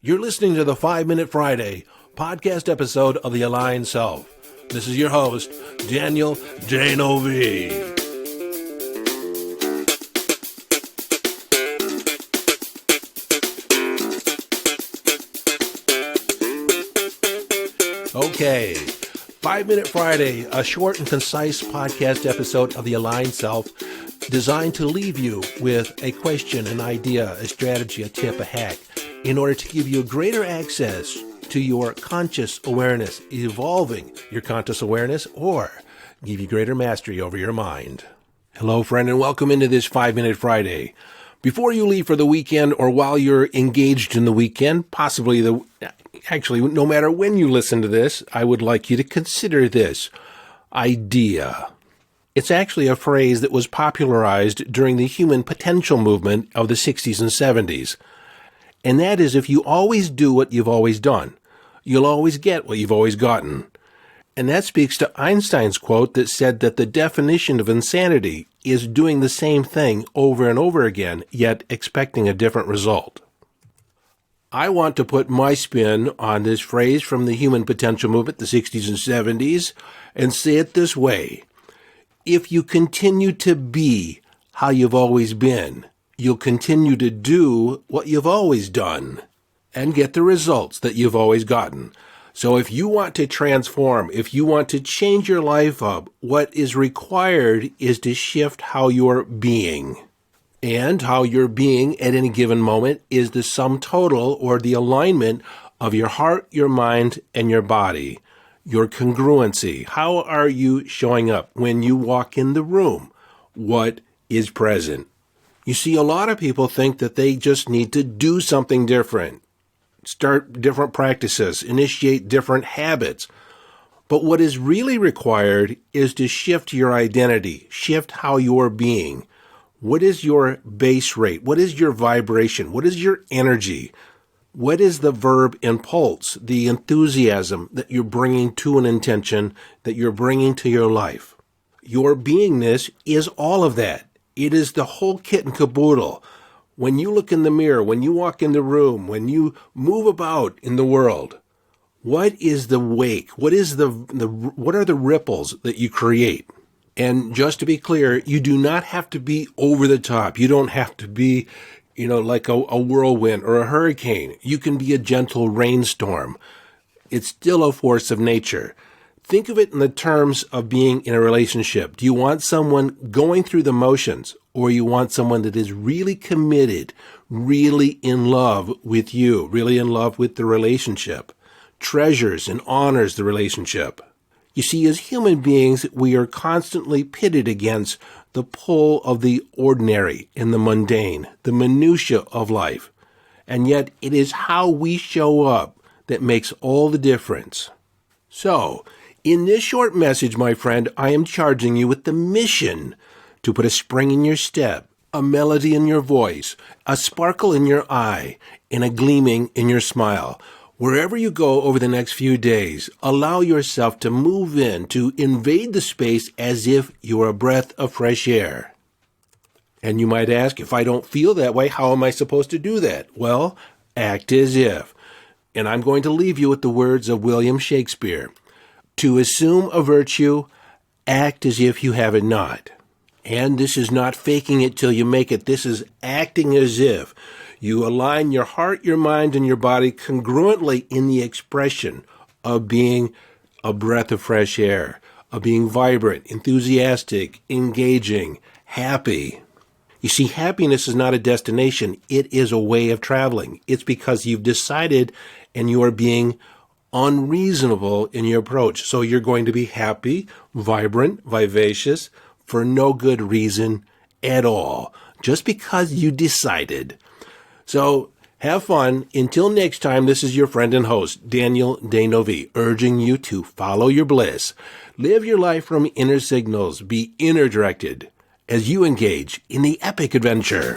You're listening to the 5 Minute Friday podcast episode of The Aligned Self. This is your host, Daniel Danovi. Okay, 5 Minute Friday, a short and concise podcast episode of The Aligned Self designed to leave you with a question, an idea, a strategy, a tip, a hack, in order to give you greater access to your conscious awareness, evolving your conscious awareness, or give you greater mastery over your mind. Hello, friend, and welcome into this 5 Minute Friday. Before you leave for the weekend, or while you're engaged in the weekend, actually, no matter when you listen to this, I would like you to consider this idea. It's actually a phrase that was popularized during the human potential movement of the 60s and 70s. And that is, if you always do what you've always done, you'll always get what you've always gotten. And that speaks to Einstein's quote that said that the definition of insanity is doing the same thing over and over again, yet expecting a different result. I want to put my spin on this phrase from the human potential movement, the 60s and 70s, and say it this way. If you continue to be how you've always been, you'll continue to do what you've always done and get the results that you've always gotten. So if you want to transform, if you want to change your life up, what is required is to shift how you're being. And how you're being at any given moment is the sum total or the alignment of your heart, your mind, and your body. Your congruency. How are you showing up when you walk in the room? What is present? You see, a lot of people think that they just need to do something different, start different practices, initiate different habits. But what is really required is to shift your identity, shift how you're being. What is your base rate? What is your vibration? What is your energy? What is the verb impulse, the enthusiasm that you're bringing to an intention, that you're bringing to your life? Your beingness is all of that. It is the whole kit and caboodle. When you look in the mirror, when you walk in the room, when you move about in the world, what is the wake? What is what are the ripples that you create? And just to be clear, you do not have to be over the top. You don't have to be, like a whirlwind or a hurricane. You can be a gentle rainstorm. It's still a force of nature. Think of it in the terms of being in a relationship. Do you want someone going through the motions, or you want someone that is really committed, really in love with you, really in love with the relationship, treasures and honors the relationship? You see, as human beings, we are constantly pitted against the pull of the ordinary and the mundane, the minutia of life. And yet it is how we show up that makes all the difference. So, in this short message, my friend, I am charging you with the mission to put a spring in your step, a melody in your voice, a sparkle in your eye, and a gleaming in your smile. Wherever you go over the next few days, allow yourself to move in, to invade the space as if you are a breath of fresh air. And you might ask, if I don't feel that way, how am I supposed to do that? Well, act as if. And I'm going to leave you with the words of William Shakespeare. To assume a virtue, act as if you have it not. And this is not faking it till you make it. This is acting as if. You align your heart, your mind, and your body congruently in the expression of being a breath of fresh air, of being vibrant, enthusiastic, engaging, happy. You see, happiness is not a destination. It is a way of traveling. It's because you've decided and you are being unreasonable in your approach. So you're going to be happy, vibrant, vivacious, for no good reason at all, just because you decided. So have fun. Until next time, this is your friend and host, Daniel Danovi, urging you to follow your bliss. Live your life from inner signals. Be inner directed as you engage in the epic adventure.